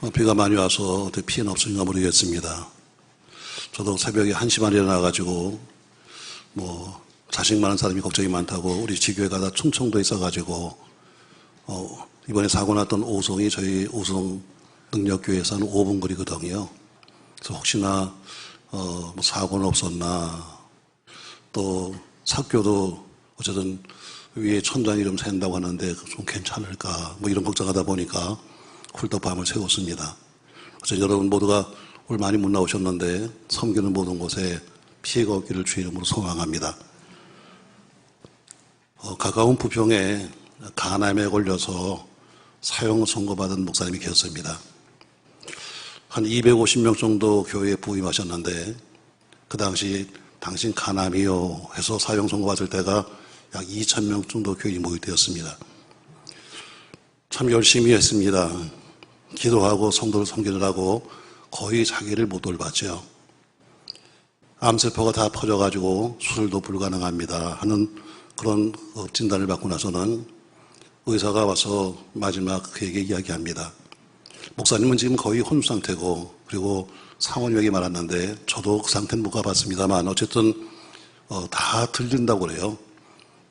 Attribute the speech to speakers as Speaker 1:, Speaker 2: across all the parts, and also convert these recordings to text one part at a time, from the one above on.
Speaker 1: 비가 많이 와서 어떻게 피해는 없으신가 모르겠습니다. 저도 새벽에 1시 반에 일어나가지고 자식 많은 사람이 걱정이 많다고 우리 지교회가 다 충청도에 있어가지고 이번에 사고 났던 오송이 저희 오송 능력교회에서 한 5분 거리거든요. 그래서 혹시나 사고는 없었나, 또 학교도 어쨌든 위에 천장이 좀 샌다고 하는데 좀 괜찮을까 이런 걱정하다 보니까 훌떡 밤을 새웠습니다. 그래서 여러분 모두가 오늘 많이 못 나오셨는데 섬기는 모든 곳에 피해가 없기를 주의 이름으로 소망합니다. 가까운 부평에 간암에 걸려서 사형 선고받은 목사님이 계셨습니다. 한 250명 정도 교회에 부임하셨는데 그 당시 당신 간암이요 해서 사형 선고받을 때가 약 2,000명 정도 교인이 모이되었습니다. 참 열심히 했습니다. 기도하고 성도를 섬기느라고 거의 자기를 못 돌봤죠. 암세포가 다 퍼져가지고 수술도 불가능합니다 하는 그런 진단을 받고 나서는 의사가 와서 마지막 그에게 이야기합니다. 목사님은 지금 거의 혼수 상태고, 그리고 상원역에 말았는데 저도 그 상태는 못 가봤습니다만 어쨌든 다 들린다고 그래요.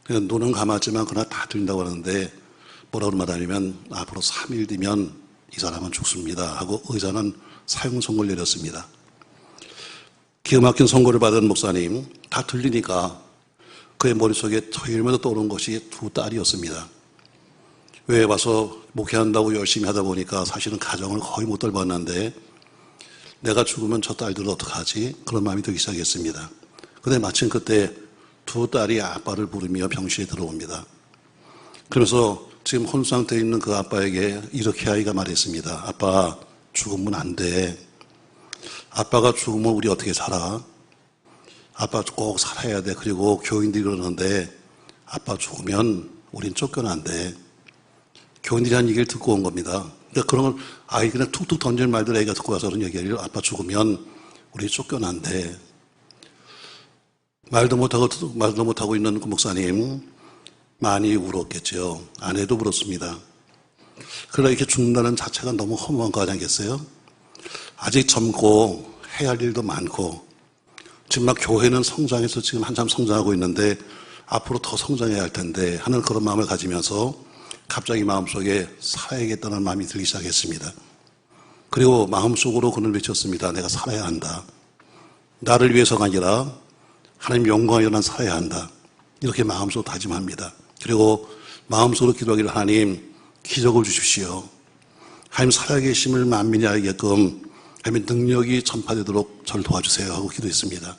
Speaker 1: 눈은 감았지만 그러나 다 들린다고 하는데 뭐라고 말하냐면 앞으로 3일 뒤면 이 사람은 죽습니다 하고 의사는 사형 선고를 내렸습니다. 기가 막힌 선고를 받은 목사님, 다 들리니까 그의 머릿속에 터일면서 떠오른 것이 두 딸이었습니다. 왜 와서 목회한다고 열심히 하다 보니까 사실은 가정을 거의 못 돌봤는데 내가 죽으면 저 딸들은 어떡하지? 그런 마음이 들기 시작했습니다. 근데 마침 그때 두 딸이 아빠를 부르며 병실에 들어옵니다. 그래서 지금 혼수 상태에 있는 그 아빠에게 이렇게 아이가 말했습니다. 아빠, 죽으면 안 돼. 아빠가 죽으면 우리 어떻게 살아? 아빠 꼭 살아야 돼. 그리고 교인들이 그러는데 아빠 죽으면 우린 쫓겨난대. 교인들이 한 얘기를 듣고 온 겁니다. 그러니까 그런 걸 아이 그냥 툭툭 던질 말들 애가 듣고 와서 그런 얘기를 아빠 죽으면 우리 쫓겨난대. 말도 못하고 있는 그 목사님 많이 울었겠죠. 아내도 울었습니다. 그러나 이렇게 죽는다는 자체가 너무 허무한 거 아니겠어요? 아직 젊고 해야 할 일도 많고 지금 막 교회는 성장해서 지금 한참 성장하고 있는데 앞으로 더 성장해야 할 텐데 하는 그런 마음을 가지면서 갑자기 마음속에 살아야겠다는 마음이 들기 시작했습니다. 그리고 마음속으로 그는 외쳤습니다. 내가 살아야 한다. 나를 위해서가 아니라 하나님 영광을 위해 난 살아야 한다. 이렇게 마음속으로 다짐합니다. 그리고 마음속으로 기도하기를 하나님 기적을 주십시오. 하나님 살아계심을 만민이 알게끔 하나님 능력이 전파되도록 저를 도와주세요 하고 기도했습니다.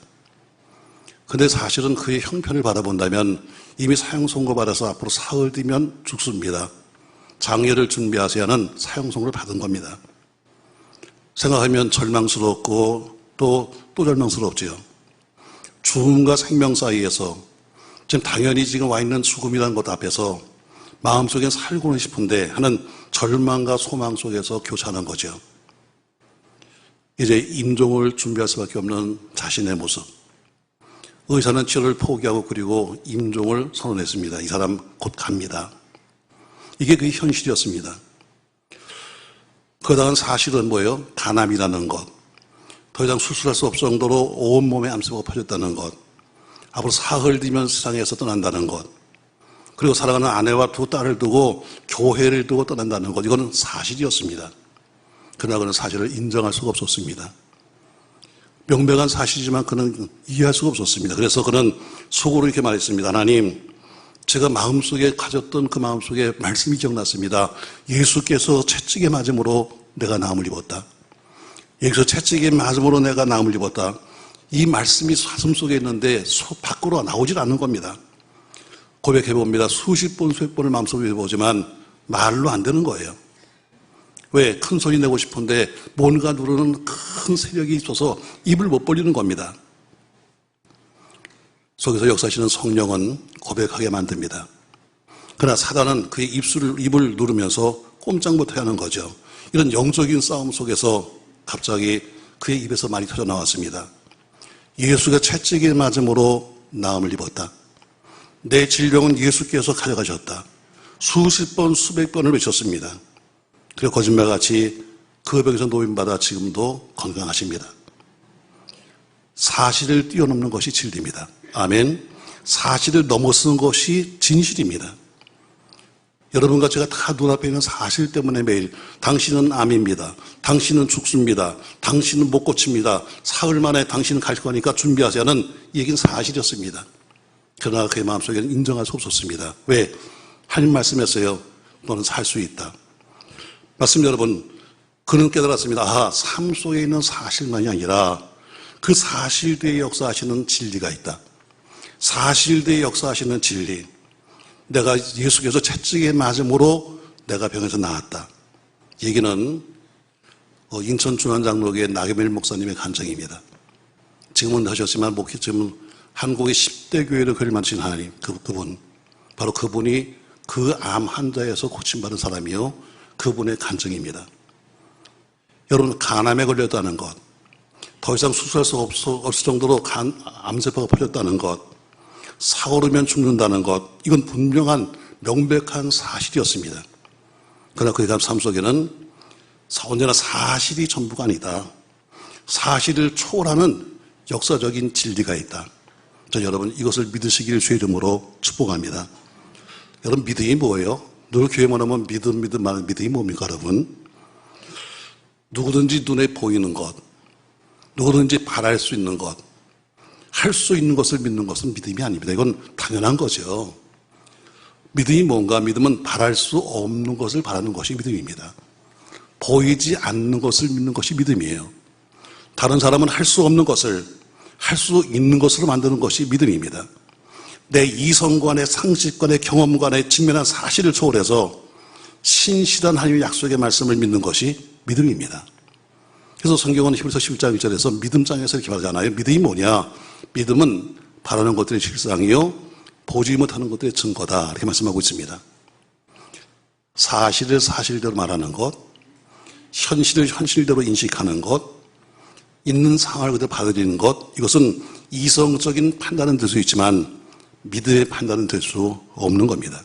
Speaker 1: 그런데 사실은 그의 형편을 바라본다면 이미 사형 선고받아서 앞으로 사흘 뒤면 죽습니다. 장례를 준비하셔야 하는 사형 선고를 받은 겁니다. 생각하면 절망스럽고 또 절망스럽지요. 죽음과 생명 사이에서 지금 당연히 지금 와 있는 죽음이라는 것 앞에서 마음속에 살고는 싶은데 하는 절망과 소망 속에서 교차하는 거죠. 이제 임종을 준비할 수밖에 없는 자신의 모습. 의사는 치료를 포기하고 그리고 임종을 선언했습니다. 이 사람 곧 갑니다. 이게 그 현실이었습니다. 그러다가 사실은 뭐예요? 간암이라는 것. 더 이상 수술할 수 없을 정도로 온몸에 암세포가 퍼졌다는 것. 앞으로 사흘 뒤면 세상에서 떠난다는 것. 그리고 사랑하는 아내와 두 딸을 두고 교회를 두고 떠난다는 것. 이거는 사실이었습니다. 그러나 그는 사실을 인정할 수가 없었습니다. 명백한 사실이지만 그는 이해할 수가 없었습니다. 그래서 그는 속으로 이렇게 말했습니다. 하나님, 제가 마음속에 가졌던 그 마음속에 말씀이 기억났습니다. 예수께서 채찍에 맞음으로 내가 나음을 입었다. 여기서 채찍에 맞음으로 내가 나음을 입었다. 이 말씀이 가슴속에 있는데 밖으로 나오질 않는 겁니다. 고백해봅니다. 수십 번, 수백 번을 마음속에 해보지만 말로 안 되는 거예요. 왜? 큰 소리 내고 싶은데 뭔가 누르는 큰 세력이 있어서 입을 못 벌리는 겁니다. 속에서 역사하시는 성령은 고백하게 만듭니다. 그러나 사단은 그의 입을 누르면서 꼼짝 못하게 하는 거죠. 이런 영적인 싸움 속에서 갑자기 그의 입에서 말이 터져 나왔습니다. 예수가 채찍에 맞음으로 나음을 입었다. 내 질병은 예수께서 가져가셨다. 수십 번, 수백 번을 외쳤습니다. 그리고 거짓말같이 그 병에서 노임받아 지금도 건강하십니다. 사실을 뛰어넘는 것이 진리입니다. 아멘. 사실을 넘어서는 것이 진실입니다. 여러분과 제가 다 눈앞에 있는 사실 때문에 매일 당신은 암입니다. 당신은 죽습니다. 당신은 못 고칩니다. 사흘 만에 당신은 갈 거니까 준비하세요는 이 얘기는 사실이었습니다. 그러나 그의 마음속에는 인정할 수 없었습니다. 왜? 하나님 말씀했어요. 너는 살 수 있다. 말씀 여러분, 그는 깨달았습니다. 아, 삶 속에 있는 사실만이 아니라 그 사실 뒤에 역사하시는 진리가 있다. 사실 뒤에 역사하시는 진리. 내가 예수께서 채찍에 맞음으로 내가 병에서 나았다. 얘기는 인천 중앙장로교회 나경일 목사님의 간증입니다. 지금은 하셨지만 지금 한국의 10대 교회를 그를 만드신 하나님, 그분, 바로 그분이 그 암 환자에서 고침받은 사람이요, 그분의 간증입니다. 여러분, 간암에 걸렸다는 것, 더 이상 수술할 수 없을 정도로 암세포가 퍼졌다는 것, 사고르면 죽는다는 것, 이건 분명한 명백한 사실이었습니다. 그러나 그의 삶 속에는 언제나 사실이 전부가 아니다. 사실을 초월하는 역사적인 진리가 있다. 여러분, 이것을 믿으시기를 주의 이름으로 축복합니다. 여러분, 믿음이 뭐예요? 늘 교회만 오면 믿음 하는 믿음이 뭡니까, 여러분? 누구든지 눈에 보이는 것, 누구든지 바랄 수 있는 것, 할 수 있는 것을 믿는 것은 믿음이 아닙니다. 이건 당연한 거죠. 믿음이 뭔가? 믿음은 바랄 수 없는 것을 바라는 것이 믿음입니다. 보이지 않는 것을 믿는 것이 믿음이에요. 다른 사람은 할 수 없는 것을 할 수 있는 것으로 만드는 것이 믿음입니다. 내 이성관의 상식관의 경험관의 직면한 사실을 초월해서 신실한 하나님의 약속의 말씀을 믿는 것이 믿음입니다. 그래서 성경은 히브리서 11장 1절에서 믿음장에서 이렇게 말하잖아요. 믿음이 뭐냐? 믿음은 바라는 것들의 실상이요, 보지 못하는 것들의 증거다. 이렇게 말씀하고 있습니다. 사실을 사실대로 말하는 것, 현실을 현실대로 인식하는 것, 있는 상황을 그대로 받아들이는 것, 이것은 이성적인 판단은 될 수 있지만 믿음의 판단은 될 수 없는 겁니다.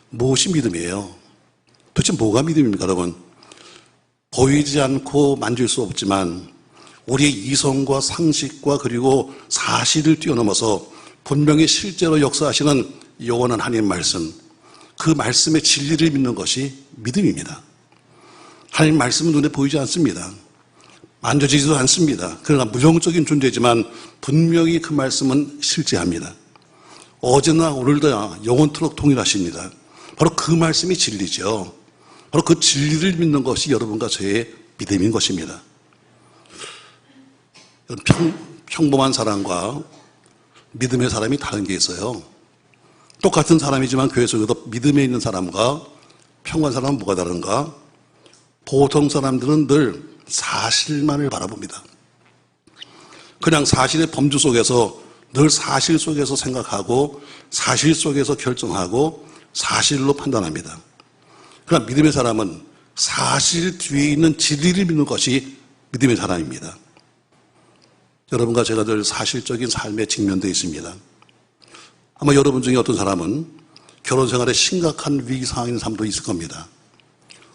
Speaker 1: 무엇이 믿음이에요? 도대체 뭐가 믿음입니까, 여러분? 보이지 않고 만질 수 없지만 우리의 이성과 상식과 그리고 사실을 뛰어넘어서 분명히 실제로 역사하시는 영원한 하나님의 말씀, 그 말씀의 진리를 믿는 것이 믿음입니다. 하나님 말씀은 눈에 보이지 않습니다. 만져지지도 않습니다. 그러나 무형적인 존재지만 분명히 그 말씀은 실제합니다. 어제나 오늘도 영원토록 동일하십니다. 바로 그 말씀이 진리죠. 바로 그 진리를 믿는 것이 여러분과 저의 믿음인 것입니다. 평범한 사람과 믿음의 사람이 다른 게 있어요. 똑같은 사람이지만 교회 속에도 믿음에 있는 사람과 평범한 사람은 뭐가 다른가? 보통 사람들은 늘 사실만을 바라봅니다. 그냥 사실의 범주 속에서 늘 사실 속에서 생각하고 사실 속에서 결정하고 사실로 판단합니다. 그러나 믿음의 사람은 사실 뒤에 있는 진리를 믿는 것이 믿음의 사람입니다. 여러분과 제가 늘 사실적인 삶에 직면되어 있습니다. 아마 여러분 중에 어떤 사람은 결혼 생활에 심각한 위기 상황인 사람도 있을 겁니다.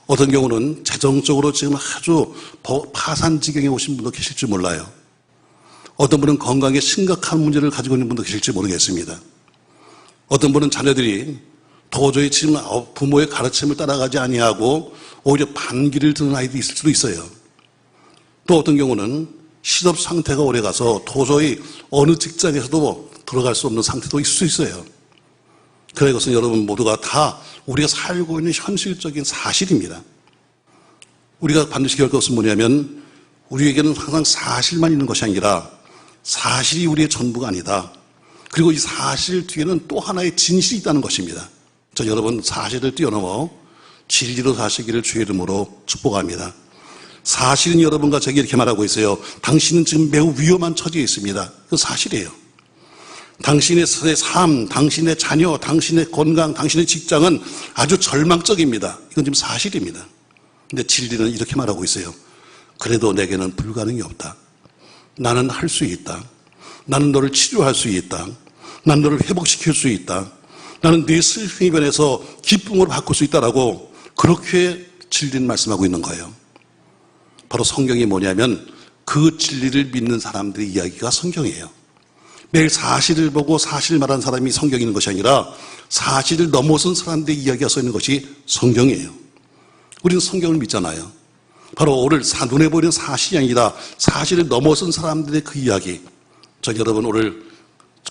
Speaker 1: 어떤 경우는 재정적으로 지금 아주 파산 지경에 오신 분도 계실지 몰라요. 어떤 분은 건강에 심각한 문제를 가지고 있는 분도 계실지 모르겠습니다. 어떤 분은 자녀들이 도저히 지금 부모의 가르침을 따라가지 아니하고 오히려 반기를 드는 아이도 있을 수도 있어요. 또 어떤 경우는 실업 상태가 오래가서 도저히 어느 직장에서도 들어갈 수 없는 상태도 있을 수 있어요. 그런 것은 여러분 모두가 다 우리가 살고 있는 현실적인 사실입니다. 우리가 반드시 기억할 것은 뭐냐면 우리에게는 항상 사실만 있는 것이 아니라 사실이 우리의 전부가 아니다. 그리고 이 사실 뒤에는 또 하나의 진실이 있다는 것입니다. 저 여러분 사실을 뛰어넘어 진리로 사시기를 주의 이름으로 축복합니다. 사실은 여러분과 제게 이렇게 말하고 있어요. 당신은 지금 매우 위험한 처지에 있습니다. 그 사실이에요. 당신의 삶, 당신의 자녀, 당신의 건강, 당신의 직장은 아주 절망적입니다. 이건 지금 사실입니다. 근데 진리는 이렇게 말하고 있어요. 그래도 내게는 불가능이 없다. 나는 할 수 있다. 나는 너를 치료할 수 있다. 나는 너를 회복시킬 수 있다. 나는 네 슬픔에 변해서 기쁨으로 바꿀 수 있다라고 그렇게 진리는 말씀하고 있는 거예요. 바로 성경이 뭐냐면 그 진리를 믿는 사람들의 이야기가 성경이에요. 매일 사실을 보고 사실을 말하는 사람이 성경이 있는 것이 아니라 사실을 넘어선 사람들의 이야기가 써 있는 것이 성경이에요. 우리는 성경을 믿잖아요. 바로 오늘 눈에 보이는 사실이 아니라 사실을 넘어선 사람들의 그 이야기. 저 여러분 오늘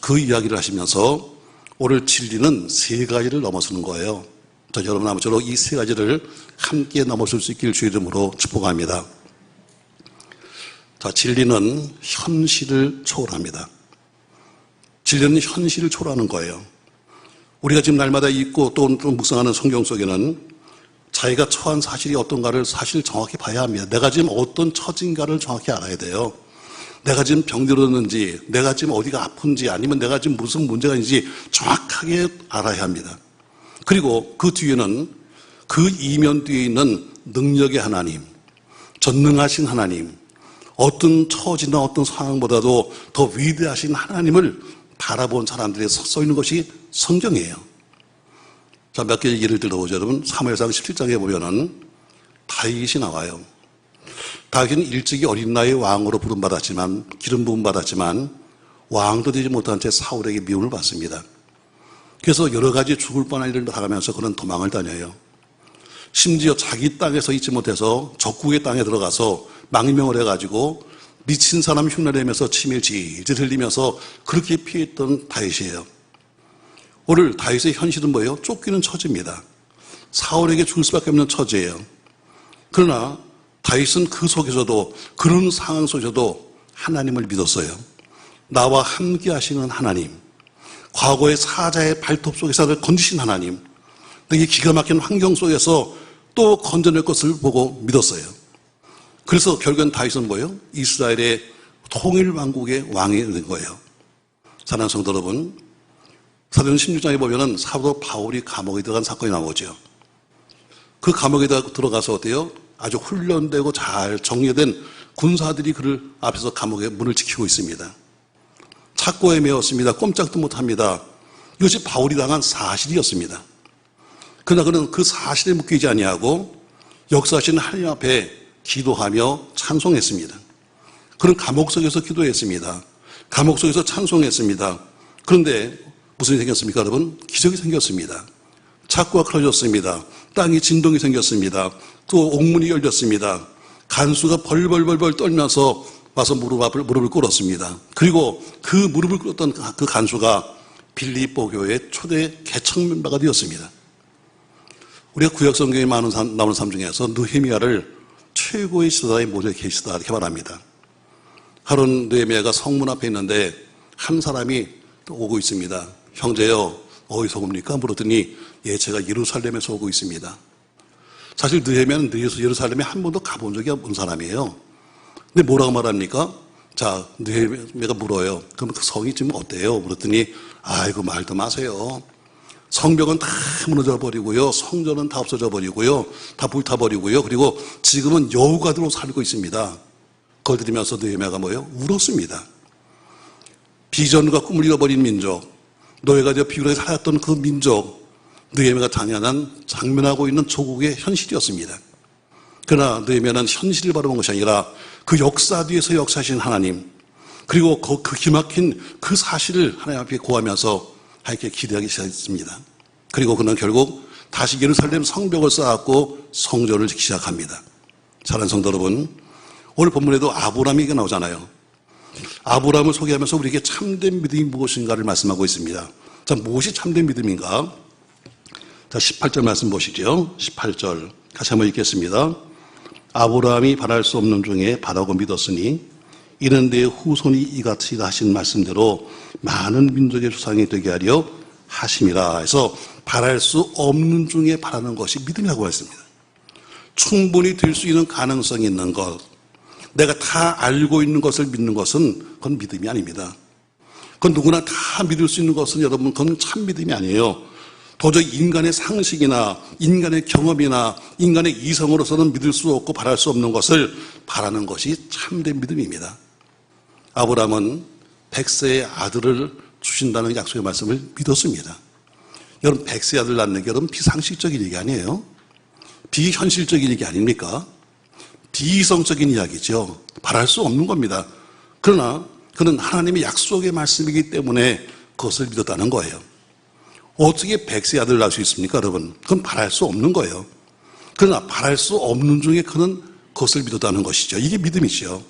Speaker 1: 그 이야기를 하시면서 오늘 진리는 세 가지를 넘어서는 거예요. 저 여러분 아무쪼록 이 세 가지를 함께 넘어설 수 있길 주의 이름으로 축복합니다. 자, 진리는 현실을 초월합니다. 진리는 현실을 초월하는 거예요. 우리가 지금 날마다 읽고 또 묵상하는 성경 속에는 자기가 처한 사실이 어떤가를 사실 정확히 봐야 합니다. 내가 지금 어떤 처진가를 정확히 알아야 돼요. 내가 지금 병들었는지, 내가 지금 어디가 아픈지, 아니면 내가 지금 무슨 문제가 있는지 정확하게 알아야 합니다. 그리고 그 뒤에는 그 이면 뒤에 있는 능력의 하나님, 전능하신 하나님, 어떤 처지나 어떤 상황보다도 더 위대하신 하나님을 바라본 사람들이 써 있는 것이 성경이에요. 자, 몇 개 예를 들어보죠. 여러분, 사무엘상 17장에 보면은 다윗이 나와요. 다윗은 일찍이 어린 나이에 왕으로 부름받았지만, 기름 부음 받았지만 왕도 되지 못한 채 사울에게 미움을 받습니다. 그래서 여러 가지 죽을 뻔한 일을 당하면서 그는 도망을 다녀요. 심지어 자기 땅에서 있지 못해서 적국의 땅에 들어가서 망명을 해가지고 미친 사람 흉내내면서 침을 질질 흘리면서 그렇게 피했던 다윗이에요. 오늘 다윗의 현실은 뭐예요? 쫓기는 처지입니다. 사울에게 죽을 수밖에 없는 처지예요. 그러나 다윗은 그 속에서도, 그런 상황 속에서도 하나님을 믿었어요. 나와 함께 하시는 하나님, 과거의 사자의 발톱 속에서 건지신 하나님, 이 기가 막힌 환경 속에서 또 건져낼 것을 보고 믿었어요. 그래서 결국엔 다윗은 뭐예요? 이스라엘의 통일 왕국의 왕이 된 거예요. 사랑하는 성도 여러분, 사도행전 16장에 보면은 사도 바울이 감옥에 들어간 사건이 나오죠. 그 감옥에 들어가서 어때요? 아주 훈련되고 잘 정리된 군사들이 그를 앞에서 감옥의 문을 지키고 있습니다. 착고에 매었습니다. 꼼짝도 못합니다. 이것이 바울이 당한 사실이었습니다. 그러나 그는 그 사실에 묶이지 아니하고 역사하시는 하나님 앞에 기도하며 찬송했습니다. 그는 감옥 속에서 기도했습니다. 감옥 속에서 찬송했습니다. 그런데 무슨 일이 생겼습니까, 여러분? 기적이 생겼습니다. 착고가 풀어졌습니다. 땅에 진동이 생겼습니다. 또 옥문이 열렸습니다. 간수가 벌벌벌벌 떨면서 와서 무릎을 꿇었습니다. 그리고 그 무릎을 꿇었던 그 간수가 빌립보 교회의 초대 개척 멤버가 되었습니다. 우리가 구약 성경에 나오는 사람 중에서 느헤미야를 최고의 시사의 모델 케이스다 이렇게 말합니다. 하루는 느헤미야가 성문 앞에 있는데 한 사람이 또 오고 있습니다. 형제요, 어디서 옵니까? 물었더니 예, 제가 예루살렘에서 오고 있습니다. 사실 느헤미야는 예루살렘에 한 번도 가본 적이 없는 사람이에요. 근데 뭐라고 말합니까? 자, 느헤미야가 물어요. 그럼 그 성이 지금 어때요? 물었더니 아이고 말도 마세요. 성벽은 다 무너져 버리고요. 성전은 다 없어져 버리고요. 다 불타버리고요. 그리고 지금은 여우가들로 살고 있습니다. 그걸 들으면서 느헤미야가 뭐예요? 울었습니다. 비전과 꿈을 잃어버린 민족, 노예가 되어 비굴하게 살았던 그 민족, 느헤미야가 장면하고 있는 조국의 현실이었습니다. 그러나 느헤미야는 현실을 바라본 것이 아니라 그 역사 뒤에서 역사하신 하나님, 그리고 그 기막힌 그 사실을 하나님 앞에 고하면서 하나님께 기대하기 시작했습니다. 그리고 그는 결국 다시 예루살렘 성벽을 쌓았고 성전을 짓기 시작합니다. 사랑하는 성도 여러분, 오늘 본문에도 아브라함이 나오잖아요. 아브라함을 소개하면서 우리에게 참된 믿음이 무엇인가를 말씀하고 있습니다. 자, 무엇이 참된 믿음인가? 자, 18절 말씀 보시죠. 18절 같이 한번 읽겠습니다. 아브라함이 바랄 수 없는 중에 바라고 믿었으니 이는 내 후손이 이같이 하신 말씀대로 많은 민족의 조상이 되게 하려 하심이라 해서 바랄 수 없는 중에 바라는 것이 믿음이라고 했습니다. 충분히 될 수 있는 가능성이 있는 것, 내가 다 알고 있는 것을 믿는 것은 그건 믿음이 아닙니다. 그건 누구나 다 믿을 수 있는 것은 여러분 그건 참 믿음이 아니에요. 도저히 인간의 상식이나 인간의 경험이나 인간의 이성으로서는 믿을 수 없고 바랄 수 없는 것을 바라는 것이 참된 믿음입니다. 아브라함은 100세의 아들을 주신다는 약속의 말씀을 믿었습니다. 여러분 100세 아들 낳는 게 여러분 비상식적인 얘기 아니에요? 비현실적인 얘기 아닙니까? 비이성적인 이야기죠. 바랄 수 없는 겁니다. 그러나 그는 하나님의 약속의 말씀이기 때문에 그것을 믿었다는 거예요. 어떻게 100세 아들을 낳을 수 있습니까, 여러분? 그건 바랄 수 없는 거예요. 그러나 바랄 수 없는 중에 그는 그것을 믿었다는 것이죠. 이게 믿음이죠.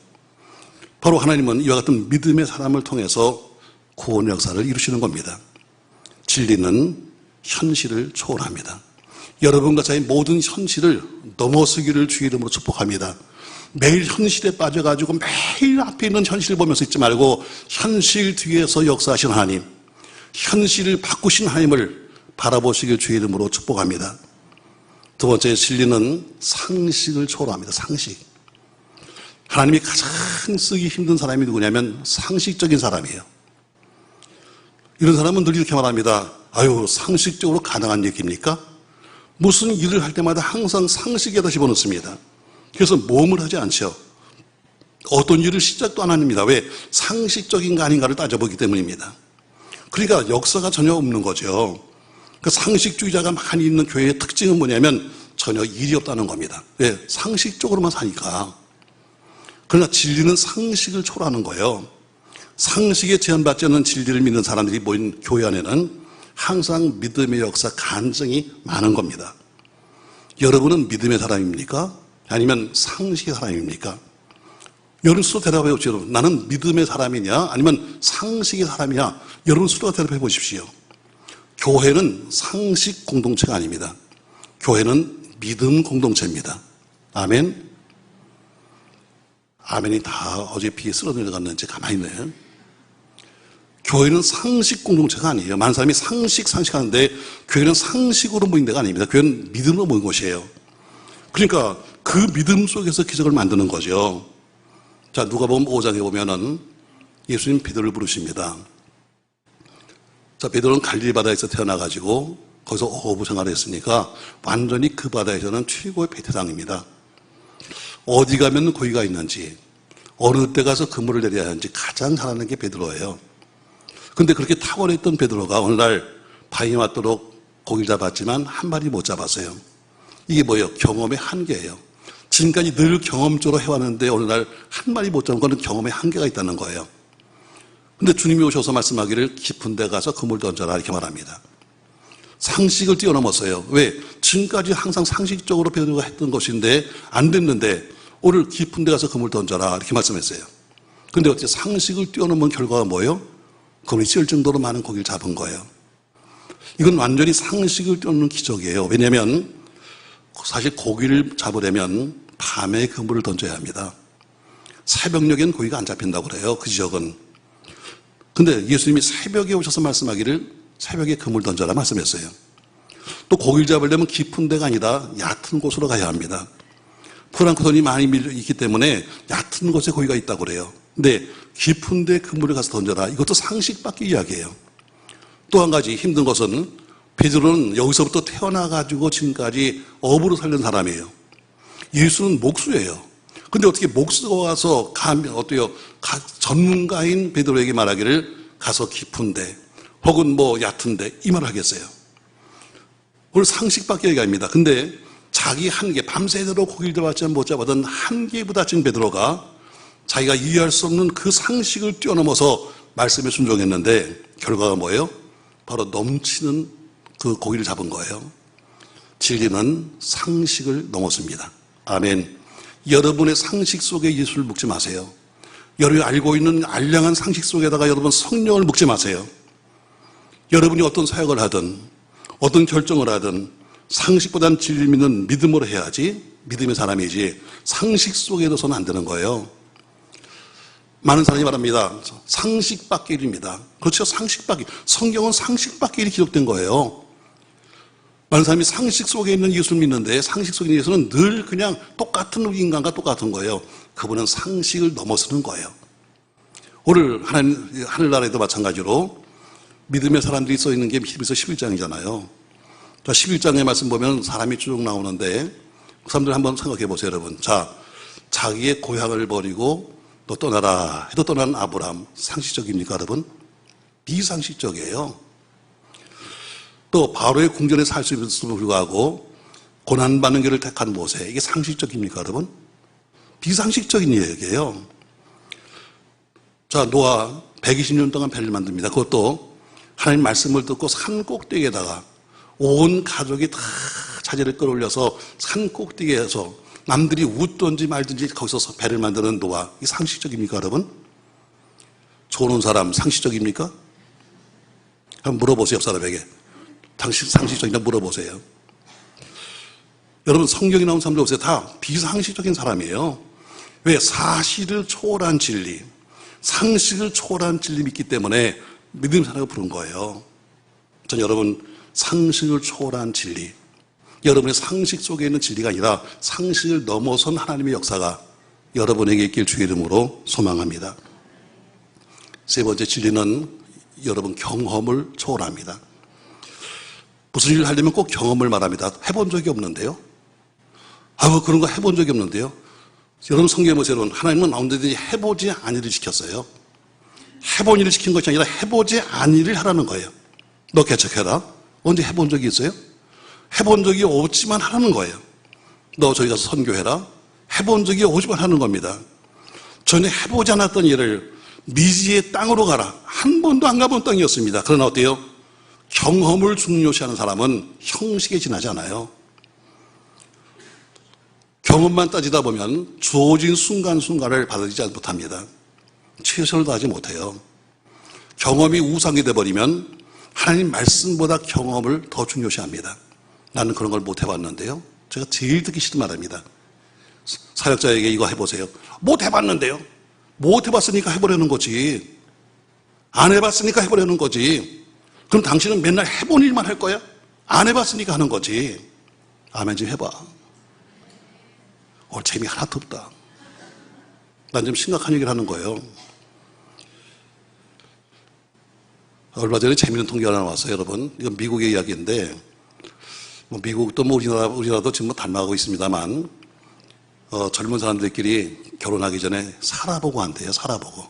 Speaker 1: 바로 하나님은 이와 같은 믿음의 사람을 통해서 구원의 역사를 이루시는 겁니다. 진리는 현실을 초월합니다. 여러분과 저의 모든 현실을 넘어서기를 주의 이름으로 축복합니다. 매일 현실에 빠져가지고 매일 앞에 있는 현실을 보면서 있지 말고 현실 뒤에서 역사하신 하나님, 현실을 바꾸신 하나님을 바라보시길 주의 이름으로 축복합니다. 두 번째, 진리는 상식을 초월합니다. 상식. 하나님이 가장 쓰기 힘든 사람이 누구냐면 상식적인 사람이에요. 이런 사람은 늘 이렇게 말합니다. 아유, 상식적으로 가능한 얘기입니까? 무슨 일을 할 때마다 항상 상식에다 집어넣습니다. 그래서 모험을 하지 않죠. 어떤 일을 시작도 안 합니다. 왜? 상식적인가 아닌가를 따져보기 때문입니다. 그러니까 역사가 전혀 없는 거죠. 그 상식주의자가 많이 있는 교회의 특징은 뭐냐면 전혀 일이 없다는 겁니다. 왜? 상식적으로만 사니까. 그러나 진리는 상식을 초월하는 거예요. 상식에 제한받지 않는 진리를 믿는 사람들이 모인 교회 안에는 항상 믿음의 역사, 간증이 많은 겁니다. 여러분은 믿음의 사람입니까? 아니면 상식의 사람입니까? 여러분 스스로 대답해 보십시오. 나는 믿음의 사람이냐? 아니면 상식의 사람이냐? 여러분 스스로가 대답해 보십시오. 교회는 상식 공동체가 아닙니다. 교회는 믿음 공동체입니다. 아멘? 아멘이 다 어제 비에 쓸어 내려갔는지 가만히 있네요. 교회는 상식 공동체가 아니에요. 많은 사람이 상식하는데 교회는 상식으로 모인 데가 아닙니다. 교회는 믿음으로 모인 곳이에요. 그러니까 그 믿음 속에서 기적을 만드는 거죠. 자, 누가복음 5장에 보면은 예수님 베드로를 부르십니다. 자, 베드로는 갈릴리 바다에서 태어나가지고 거기서 어부 생활을 했으니까 완전히 그 바다에서는 최고의 베테랑입니다. 어디 가면 고기가 있는지, 어느 때 가서 그물을 내려야 하는지 가장 잘 아는 게 베드로예요. 근데 그렇게 탁월했던 베드로가 어느 날 밤이 맞도록 고기를 잡았지만 한 마리 못 잡았어요. 이게 뭐예요? 경험의 한계예요. 지금까지 늘 경험적으로 해왔는데 어느 날 한 마리 못 잡은 거는 경험의 한계가 있다는 거예요. 근데 주님이 오셔서 말씀하기를 깊은 데 가서 그물 던져라 이렇게 말합니다. 상식을 뛰어넘었어요. 왜? 지금까지 항상 상식적으로 베드로가 했던 것인데 안 됐는데 오늘 깊은 데 가서 그물 던져라 이렇게 말씀했어요. 근데 어떻게 상식을 뛰어넘은 결과가 뭐예요? 그물이 찔 정도로 많은 고기를 잡은 거예요. 이건 완전히 상식을 뛰어넘는 기적이에요. 왜냐하면 사실 고기를 잡으려면 밤에 그물을 던져야 합니다. 새벽녘엔 고기가 안 잡힌다고 그래요. 그 지역은. 근데 예수님이 새벽에 오셔서 말씀하기를 새벽에 그물 던져라 말씀했어요. 또 고기를 잡으려면 깊은 데가 아니라 얕은 곳으로 가야 합니다. 프랑크톤이 많이 있기 때문에 얕은 곳에 고기가 있다고 그래요. 근데 깊은 데 그물을 가서 던져라. 이것도 상식 밖의 이야기예요. 또 한 가지 힘든 것은 베드로는 여기서부터 태어나가지고 지금까지 어부로 살던 사람이에요. 예수는 목수예요. 근데 어떻게 목수가 와서 어때요? 전문가인 베드로에게 말하기를 가서 깊은데 혹은 뭐 얕은데 이 말을 하겠어요. 오늘 상식 밖의 얘기입니다. 근데 자기 한계, 밤새도록 고기를 잡았지만 못 잡았던 한계에 부딪힌 베드로가 자기가 이해할 수 없는 그 상식을 뛰어넘어서 말씀에 순종했는데 결과가 뭐예요? 바로 넘치는 그 고기를 잡은 거예요. 진리는 상식을 넘었습니다. 아멘. 여러분의 상식 속에 예수를 묵지 마세요. 여러분이 알고 있는 알량한 상식 속에다가 여러분 성령을 묵지 마세요. 여러분이 어떤 사역을 하든 어떤 결정을 하든 상식보다는 진리를 믿는 믿음으로 해야지 믿음의 사람이지 상식 속에 들어서는 안 되는 거예요. 많은 사람이 말합니다. 상식 밖의 일입니다. 그렇죠. 상식 밖의. 성경은 상식 밖의 일이 기록된 거예요. 많은 사람이 상식 속에 있는 예수를 믿는데 상식 속에 있는 예수는 늘 그냥 똑같은 인간과 똑같은 거예요. 그분은 상식을 넘어서는 거예요. 오늘 하늘나라에도 마찬가지로 믿음의 사람들이 써 있는 게 히브리서 11장이잖아요. 11장의 말씀 보면 사람이 쭉 나오는데 그 사람들 한번 생각해 보세요, 여러분. 자, 자기의 고향을 버리고 너 떠나라 해도 떠나는 아브라함, 상식적입니까, 여러분? 비상식적이에요. 또 바로의 궁전에 살 수 있음에도 불구하고 고난받는 길을 택한 모세, 이게 상식적입니까, 여러분? 비상식적인 이야기예요. 자, 노아 120년 동안 배를 만듭니다. 그것도 하나님 말씀을 듣고 산 꼭대기에다가 온 가족이 다 자재를 끌어올려서 산 꼭대기에서 남들이 웃든지 말든지 거기서 배를 만드는 노아. 이 상식적입니까, 여러분? 좋은 사람 상식적입니까? 한번 물어보세요, 옆 사람에게. 상식적이냐 물어보세요. 여러분, 성경에 나온 사람들 보세요. 다 비상식적인 사람이에요. 왜? 사실을 초월한 진리, 상식을 초월한 진리 믿기 때문에 믿음 사람을 부른 거예요. 전 여러분, 상식을 초월한 진리, 여러분의 상식 속에 있는 진리가 아니라 상식을 넘어선 하나님의 역사가 여러분에게 있길 주의 이름으로 소망합니다. 세 번째 진리는 여러분 경험을 초월합니다. 무슨 일을 하려면 꼭 경험을 말합니다. 해본 적이 없는데요. 그런 거 해본 적이 없는데요. 여러분 성경에 보세요. 하나님은 언제든지 해보지 않은 일을 시켰어요. 해본 일을 시킨 것이 아니라 해보지 않은 일을 하라는 거예요. 너 개척해라. 언제 해본 적이 있어요? 해본 적이 없지만 하라는 거예요. 너 저기 가서 선교해라. 해본 적이 없지만 하는 겁니다. 전에 해보지 않았던 일을 미지의 땅으로 가라. 한 번도 안 가본 땅이었습니다. 그러나 어때요? 경험을 중요시하는 사람은 형식에 지나지 않아요. 경험만 따지다 보면 주어진 순간순간을 받아들이지 못합니다. 최선을 다하지 못해요. 경험이 우상이 돼버리면 하나님 말씀보다 경험을 더 중요시합니다. 나는 그런 걸 못 해봤는데요. 제가 제일 듣기 싫은 말입니다. 사역자에게 이거 해보세요. 못 해봤는데요. 못 해봤으니까 해보려는 거지. 안 해봤으니까 해보려는 거지. 그럼 당신은 맨날 해본 일만 할 거야? 안 해봤으니까 하는 거지. 아멘 좀 해봐. 오늘 재미 하나도 없다. 난 좀 심각한 얘기를 하는 거예요. 얼마 전에 재미있는 통계가 하나 왔어요, 여러분. 이건 미국의 이야기인데, 미국도 우리나라도 지금 닮아가고 있습니다만, 젊은 사람들끼리 결혼하기 전에 살아보고 한대요, 살아보고.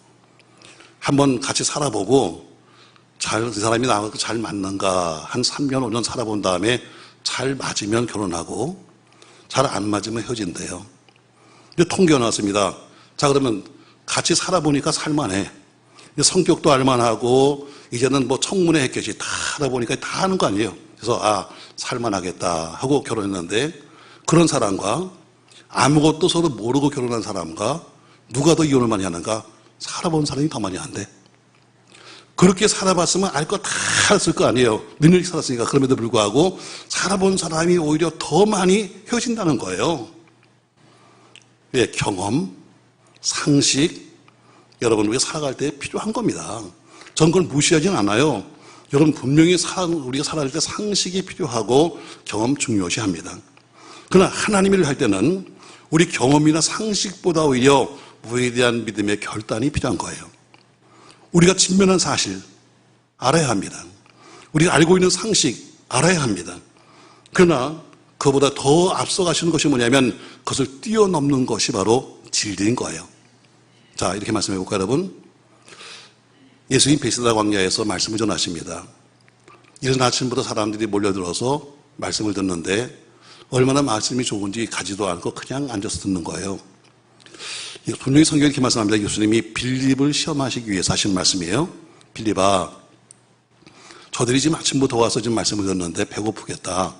Speaker 1: 한번 같이 살아보고, 그 사람이 나하고 잘 맞는가, 한 3년, 5년 살아본 다음에 잘 맞으면 결혼하고, 잘 안 맞으면 헤어진대요. 근데 통계가 나왔습니다. 자, 그러면 같이 살아보니까 살만해. 성격도 알만하고, 이제는 청문회 했겠지. 다 하다 보니까 다 하는 거 아니에요. 그래서, 살만하겠다 하고 결혼했는데, 그런 사람과 아무것도 서로 모르고 결혼한 사람과 누가 더 이혼을 많이 하는가? 살아본 사람이 더 많이 한대. 그렇게 살아봤으면 알 거 다 알았을 거 아니에요. 능력이 살았으니까. 그럼에도 불구하고 살아본 사람이 오히려 더 많이 헤어진다는 거예요. 왜? 경험, 상식, 여러분 우리가 살아갈 때 필요한 겁니다. 전 그걸 무시하지는 않아요. 여러분 분명히 우리가 살아갈 때 상식이 필요하고 경험 중요시합니다. 그러나 하나님 일을 할 때는 우리 경험이나 상식보다 오히려 우리에 대한 믿음의 결단이 필요한 거예요. 우리가 직면한 사실 알아야 합니다. 우리가 알고 있는 상식 알아야 합니다. 그러나 그보다 더 앞서가시는 것이 뭐냐면 그것을 뛰어넘는 것이 바로 진리인 거예요. 자, 이렇게 말씀해 볼까요, 여러분? 예수님 베세다 광야에서 말씀을 전하십니다. 이른 아침부터 사람들이 몰려들어서 말씀을 듣는데 얼마나 말씀이 좋은지 가지도 않고 그냥 앉아서 듣는 거예요. 분명히 성경이 이렇게 말씀합니다. 예수님이 빌립을 시험하시기 위해서 하신 말씀이에요. 빌립아, 저들이 지금 아침부터 와서 지금 말씀을 듣는데 배고프겠다.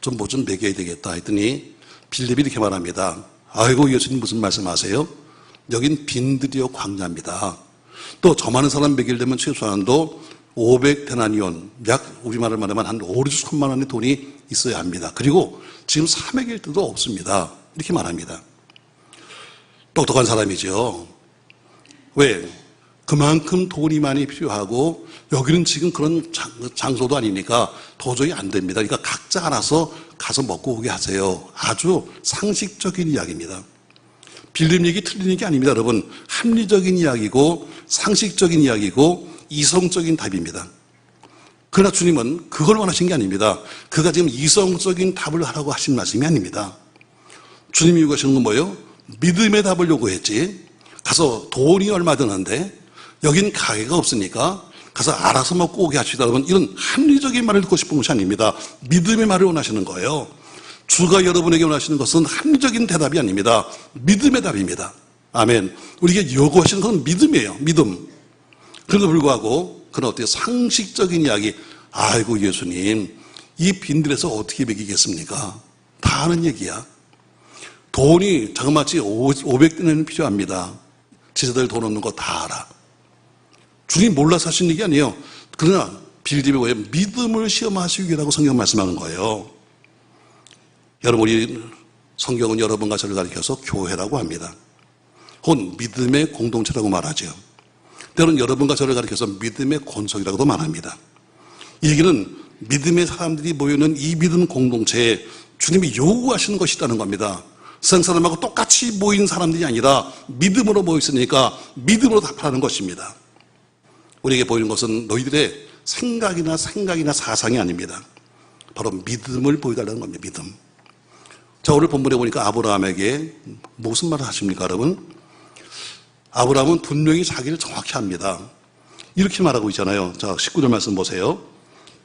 Speaker 1: 좀 뭐 좀 먹여야 되겠다 했더니 빌립이 이렇게 말합니다. 아이고 예수님 무슨 말씀하세요? 여긴 빈들이요 광야입니다. 또 저 많은 사람 먹이려면 최소한도 500데나니온, 약 우리말을 말하면 한 5, 6천만 원의 돈이 있어야 합니다. 그리고 지금 300일 때도 없습니다. 이렇게 말합니다. 똑똑한 사람이죠. 왜? 그만큼 돈이 많이 필요하고 여기는 지금 그런 장소도 아니니까 도저히 안 됩니다. 그러니까 각자 알아서 가서 먹고 오게 하세요. 아주 상식적인 이야기입니다. 빌립 얘기 틀린 얘기 아닙니다, 여러분. 합리적인 이야기고 상식적인 이야기고 이성적인 답입니다. 그러나 주님은 그걸 원하신 게 아닙니다. 그가 지금 이성적인 답을 하라고 하신 말씀이 아닙니다. 주님이 요구하시는 건 뭐예요? 믿음의 답을 요구했지. 가서 돈이 얼마 드는데 여긴 가게가 없으니까 가서 알아서 먹고 오게 하시다. 여러분, 이런 합리적인 말을 듣고 싶은 것이 아닙니다. 믿음의 말을 원하시는 거예요. 주가 여러분에게 원하시는 것은 합리적인 대답이 아닙니다. 믿음의 답입니다. 아멘. 우리에게 요구하시는 것은 믿음이에요. 믿음. 그럼에도 불구하고 그는 어때요? 상식적인 이야기. 아이고 예수님, 이 빈들에서 어떻게 먹이겠습니까? 다 하는 얘기야. 돈이 자그마치 500데나리는 필요합니다. 제자들 돈 없는 거 다 알아. 주님 몰라서 하신 얘기 아니에요. 그러나 빌립의 왜 믿음을 시험하시기 위해라고 성경 말씀하는 거예요. 여러분, 우리 성경은 여러분과 저를 가리켜서 교회라고 합니다. 혹은 믿음의 공동체라고 말하죠. 때로는 여러분과 저를 가리켜서 믿음의 권속이라고도 말합니다. 이 얘기는 믿음의 사람들이 모여있는 이 믿음 공동체에 주님이 요구하시는 것이 있다는 겁니다. 세상 사람하고 똑같이 모인 사람들이 아니라 믿음으로 모였으니까 믿음으로 답하라는 것입니다. 우리에게 보이는 것은 너희들의 생각이나 사상이 아닙니다. 바로 믿음을 보여달라는 겁니다. 믿음. 자, 오늘 본문에 보니까 아브라함에게 무슨 말을 하십니까, 여러분? 아브라함은 분명히 자기를 정확히 합니다. 이렇게 말하고 있잖아요. 자, 19절 말씀 보세요.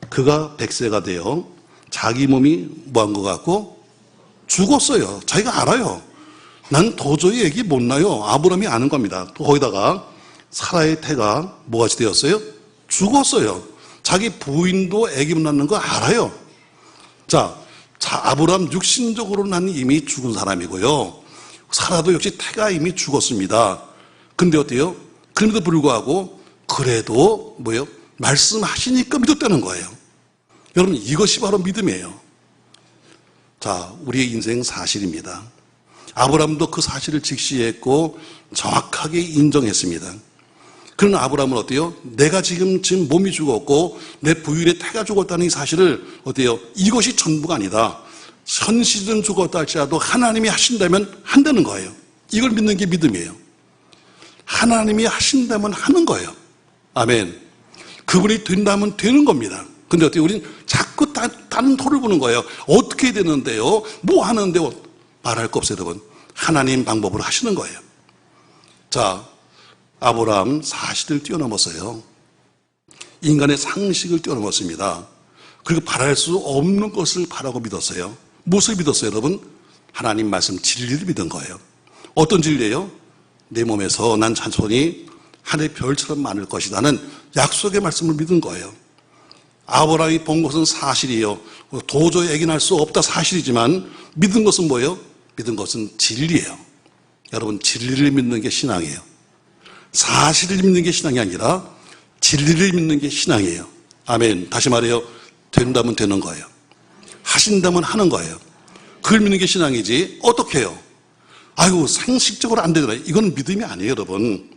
Speaker 1: 그가 100세가 되어 자기 몸이 뭐한 것 같고 죽었어요. 자기가 알아요. 난 도저히 애기 못 낳아요. 아브라함이 아는 겁니다. 또 거기다가 사라의 태가 뭐같이 되었어요? 죽었어요. 자기 부인도 애기 못 낳는 거 알아요. 자, 아브라함 육신적으로는 이미 죽은 사람이고요. 사라도 역시 태가 이미 죽었습니다. 근데 어때요? 그럼에도 불구하고 그래도 뭐예요? 말씀하시니까 믿었다는 거예요. 여러분, 이것이 바로 믿음이에요. 자, 우리의 인생 사실입니다. 아브라함도 그 사실을 직시했고 정확하게 인정했습니다. 그러나 아브라함은 어때요? 내가 지금 몸이 죽었고 내 부인의 태가 죽었다는 이 사실을 어때요? 이것이 전부가 아니다. 현실은 죽었다 할지라도 하나님이 하신다면 한다는 거예요. 이걸 믿는 게 믿음이에요. 하나님이 하신다면 하는 거예요. 아멘. 그분이 된다면 되는 겁니다. 근데 어때요? 우리는 자꾸 다른 토를 보는 거예요. 어떻게 되는데요? 뭐 하는데요? 말할 거 없어요, 여러분. 하나님 방법으로 하시는 거예요. 자, 아브라함 사실을 뛰어넘었어요. 인간의 상식을 뛰어넘었습니다. 그리고 바랄 수 없는 것을 바라고 믿었어요. 무엇을 믿었어요, 여러분? 하나님 말씀 진리를 믿은 거예요. 어떤 진리예요? 내 몸에서 난 자손이 하늘의 별처럼 많을 것이라는 약속의 말씀을 믿은 거예요. 아브라함이 본 것은 사실이에요. 도저히 애긴할 수 없다 사실이지만 믿은 것은 뭐예요? 믿은 것은 진리예요. 여러분, 진리를 믿는 게 신앙이에요. 사실을 믿는 게 신앙이 아니라 진리를 믿는 게 신앙이에요. 아멘. 다시 말해요. 된다면 되는 거예요. 하신다면 하는 거예요. 그걸 믿는 게 신앙이지. 어떻게 해요? 아이고, 상식적으로 안 되더라. 이건 믿음이 아니에요, 여러분.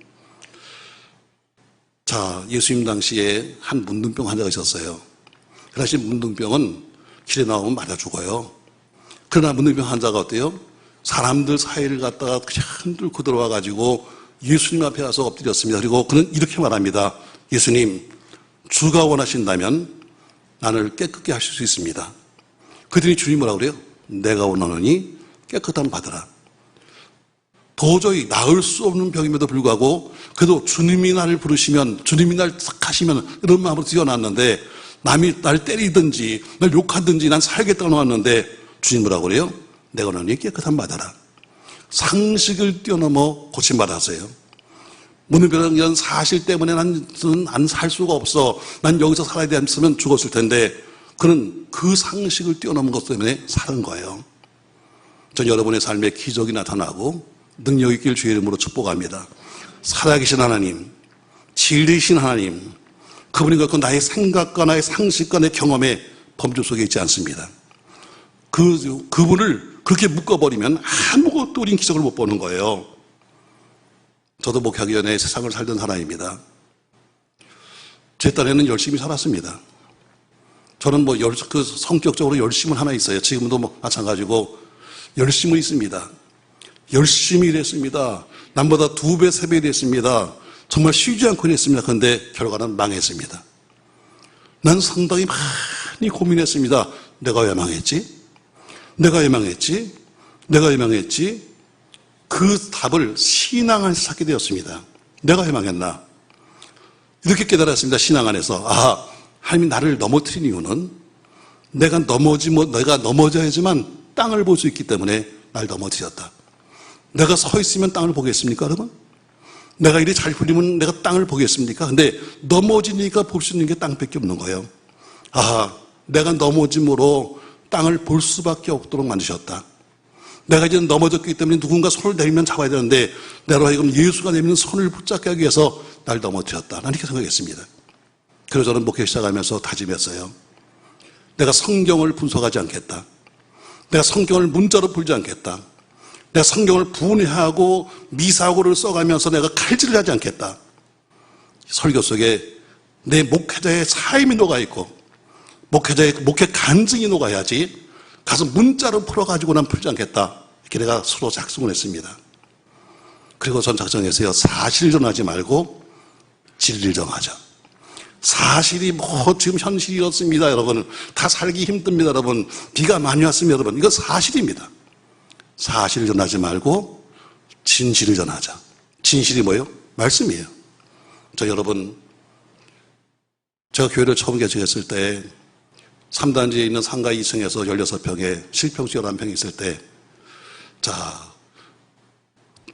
Speaker 1: 자, 예수님 당시에 한 문둥병 환자가 있었어요. 그 당시 문둥병은 길에 나오면 맞아 죽어요. 그러나 문둥병 환자가 어때요? 사람들 사이를 갖다가 그냥 흔들고 들어와가지고 예수님 앞에 와서 엎드렸습니다. 그리고 그는 이렇게 말합니다. 예수님, 주가 원하신다면 나를 깨끗게 하실 수 있습니다. 그랬더니 주님 뭐라고 그래요? 내가 원하노니 깨끗함 받으라. 도저히 나을 수 없는 병임에도 불구하고 그래도 주님이 나를 부르시면, 주님이 날 택하시면 이런 마음으로 뛰어났는데, 남이 날 때리든지 날 욕하든지 난 살겠다고 나왔는데 주님 뭐라고 그래요? 내가 너니 깨끗함 받아라. 상식을 뛰어넘어 고침받았어요. 문둥병은 이런 사실 때문에 난 살 수가 없어. 난 여기서 살아야 됐으면 죽었을 텐데, 그는 그 상식을 뛰어넘은 것 때문에 사는 거예요. 전 여러분의 삶에 기적이 나타나고 능력 있길 주의 이름으로 축복합니다. 살아계신 하나님, 진리이신 하나님, 그분이 갖고 나의 생각과 나의 상식과 내 경험의 범주 속에 있지 않습니다. 그분을 그렇게 묶어버리면 아무것도 우린 기적을 못 보는 거예요. 저도 목회하기 전에 세상을 살던 사람입니다. 제 딴에는 열심히 살았습니다. 저는 그 성격적으로 열심은 하나 있어요. 지금도 마찬가지고 열심은 있습니다. 열심히 일했습니다. 남보다 2배, 3배 일했습니다. 정말 쉬지 않고 일했습니다. 그런데 결과는 망했습니다. 난 상당히 많이 고민했습니다. 내가 왜 망했지? 내가 왜 망했지? 내가 왜 망했지? 그 답을 신앙 안에서 찾게 되었습니다. 내가 왜 망했나? 이렇게 깨달았습니다. 신앙 안에서. 하나님이 나를 넘어뜨린 이유는 내가 넘어져야지만 땅을 볼 수 있기 때문에 날 넘어뜨렸다. 내가 서 있으면 땅을 보겠습니까, 여러분? 내가 일이 잘 풀리면 내가 땅을 보겠습니까? 근데 넘어지니까 볼 수 있는 게 땅밖에 없는 거예요. 아, 내가 넘어짐으로 땅을 볼 수밖에 없도록 만드셨다. 내가 이제 넘어졌기 때문에 누군가 손을 내밀면 잡아야 되는데 내로 하여금 예수가 내미는 손을 붙잡게 하기 위해서 날 넘어뜨렸다. 난 이렇게 생각했습니다. 그래서 저는 목회 시작하면서 다짐했어요. 내가 성경을 분석하지 않겠다. 내가 성경을 문자로 풀지 않겠다. 내가 성경을 분해하고 미사고를 써가면서 내가 칼질을 하지 않겠다. 설교 속에 내 목회자의 삶이 녹아있고 목회자의 목회 간증이 녹아야지 가서 문자로 풀어가지고 난 풀지 않겠다. 이렇게 내가 서로 작성을 했습니다. 그리고 전 작정했어요. 사실 전하지 말고 진리를 정하자. 사실이 뭐 지금 현실이 이렇습니다, 여러분. 다 살기 힘듭니다, 여러분. 비가 많이 왔습니다, 여러분. 이거 사실입니다. 사실을 전하지 말고 진실을 전하자. 진실이 뭐예요? 말씀이에요. 저 여러분, 제가 교회를 처음 개척했을 때 3단지에 있는 상가 2층에서 16평에 실평수 11평이 있을 때, 자,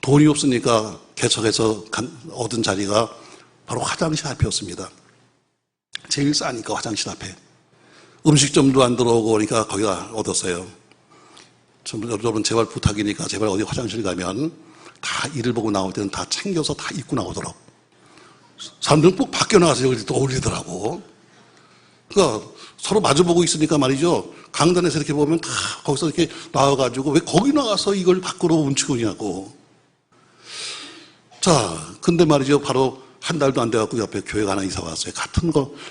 Speaker 1: 돈이 없으니까 개척해서 얻은 자리가 바로 화장실 앞이었습니다. 제일 싸니까 화장실 앞에. 음식점도 안 들어오고 그러니까 거기다 얻었어요. 여러분 제발 부탁이니까 제발 어디 화장실 가면 다 일을 보고 나올 때는 다 챙겨서 다 입고 나오도록. 사람들은 꼭 밖에 나가서 여기 또 어울리더라고. 그러니까 서로 마주보고 있으니까 말이죠. 강단에서 이렇게 보면 다 거기서 이렇게 나와가지고 왜 거기 나가서 이걸 밖으로 훔치고 오냐고. 자, 근데 말이죠. 바로 한 달도 안 돼갖고 옆에 교회가 하나 이사 왔어요.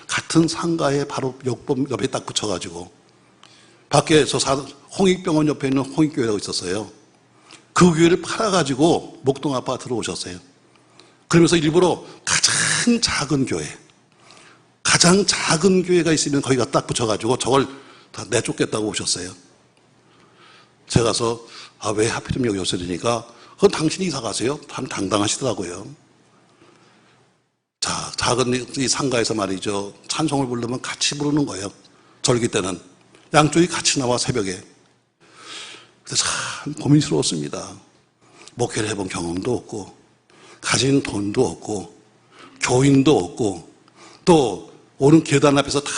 Speaker 1: 같은 상가에 바로 옆에 딱 붙여가지고. 밖에서 홍익병원 옆에 있는 홍익교회라고 있었어요. 그 교회를 팔아가지고 목동 아파트로 오셨어요. 그러면서 일부러 가장 작은 교회가 있으면 거기가 딱 붙여가지고 저걸 다 내쫓겠다고 오셨어요. 제가 가서, 아, 왜 하필이면 여기 오셨으니까, 그건 당신이 이사 가세요. 참 당당하시더라고요. 자, 작은 이 상가에서 말이죠. 찬송을 부르면 같이 부르는 거예요. 절기 때는. 양쪽이 같이 나와 새벽에. 그래서 참 고민스러웠습니다. 목회를 해본 경험도 없고, 가진 돈도 없고, 교인도 없고, 또 오는 계단 앞에서 다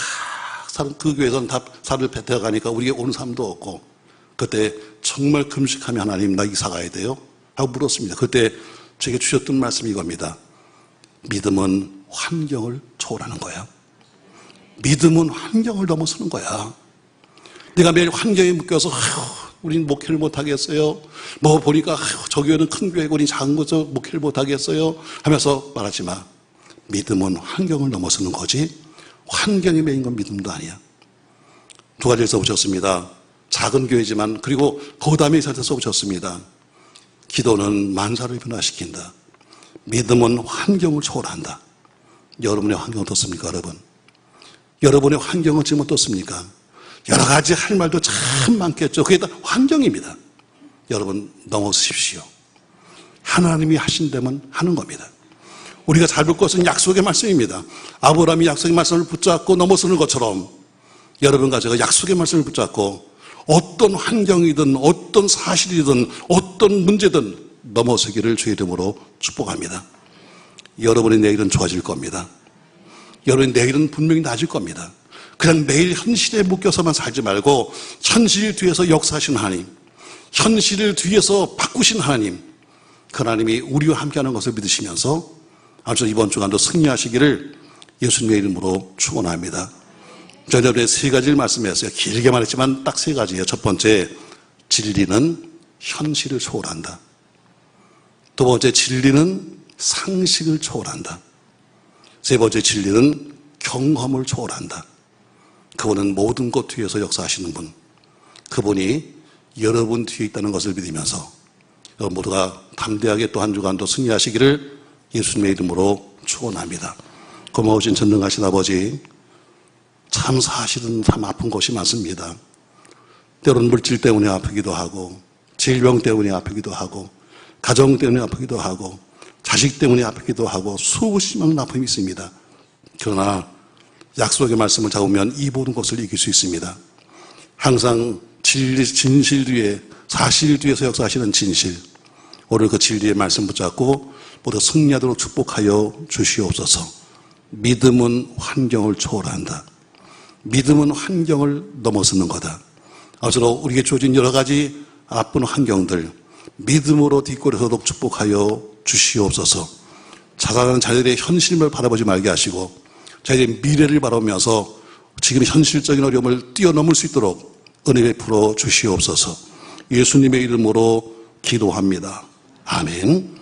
Speaker 1: 그 교회에서는 다 살을 뱉어가니까 우리에게 오는 사람도 없고, 그때 정말 금식하며 하나님 나 이사 가야 돼요? 하고 물었습니다. 그때 제게 주셨던 말씀이 이겁니다. 믿음은 환경을 초월하는 거야. 믿음은 환경을 넘어서는 거야. 내가 매일 환경에 묶여서 우린 목회를 못하겠어요. 뭐 보니까 저 교회는 큰 교회고 우린 작은 곳에서 목회를 못하겠어요 하면서 말하지 마. 믿음은 환경을 넘어서는 거지 환경에 매인 건 믿음도 아니야. 두 가지를 써보셨습니다. 작은 교회지만 그리고 그 다음에 써보셨습니다. 기도는 만사를 변화시킨다. 믿음은 환경을 초월한다. 여러분의 환경 어떻습니까, 여러분? 여러분의 환경은 지금 어떻습니까? 여러 가지 할 말도 참 많겠죠. 그게 다 환경입니다. 여러분 넘어서십시오. 하나님이 하신다면 하는 겁니다. 우리가 잘 볼 것은 약속의 말씀입니다. 아브라함이 약속의 말씀을 붙잡고 넘어서는 것처럼 여러분과 제가 약속의 말씀을 붙잡고 어떤 환경이든 어떤 사실이든 어떤 문제든 넘어서기를 주의 이름으로 축복합니다. 여러분의 내일은 좋아질 겁니다. 여러분의 내일은 분명히 나아질 겁니다. 그냥 매일 현실에 묶여서만 살지 말고 현실 뒤에서 역사하신 하나님, 현실을 뒤에서 바꾸신 하나님, 그 하나님이 우리와 함께하는 것을 믿으시면서 아무튼 이번 주간도 승리하시기를 예수님의 이름으로 축원합니다. 저는 여러분의 세 가지를 말씀했어요. 길게 말했지만 딱 세 가지예요. 첫 번째, 진리는 현실을 초월한다. 두 번째, 진리는 상식을 초월한다. 세 번째, 진리는 경험을 초월한다. 그분은 모든 것 뒤에서 역사하시는 분. 그분이 여러분 뒤에 있다는 것을 믿으면서 여러분 모두가 담대하게 또 한 주간도 승리하시기를 예수님의 이름으로 축원합니다. 고마우신 전능하신 아버지, 참 사실은 참 아픈 것이 많습니다. 때로는 물질 때문에 아프기도 하고, 질병 때문에 아프기도 하고, 가정 때문에 아프기도 하고, 자식 때문에 아프기도 하고, 수없이 많은 아픔이 있습니다. 그러나 약속의 말씀을 잡으면 이 모든 것을 이길 수 있습니다. 항상 진실 뒤에, 사실 뒤에서 역사하시는 진실. 오늘 그 진리의 말씀 붙잡고 모두 승리하도록 축복하여 주시옵소서. 믿음은 환경을 초월한다. 믿음은 환경을 넘어서는 거다. 아무쪼 우리에게 주어진 여러 가지 나쁜 환경들, 믿음으로 뒷골에서도 축복하여 주시옵소서. 자라나는 자녀들의 현실을 바라보지 말게 하시고 자녀들의 미래를 바라보면서 지금 현실적인 어려움을 뛰어넘을 수 있도록 은혜 베풀어 주시옵소서. 예수님의 이름으로 기도합니다. 아멘.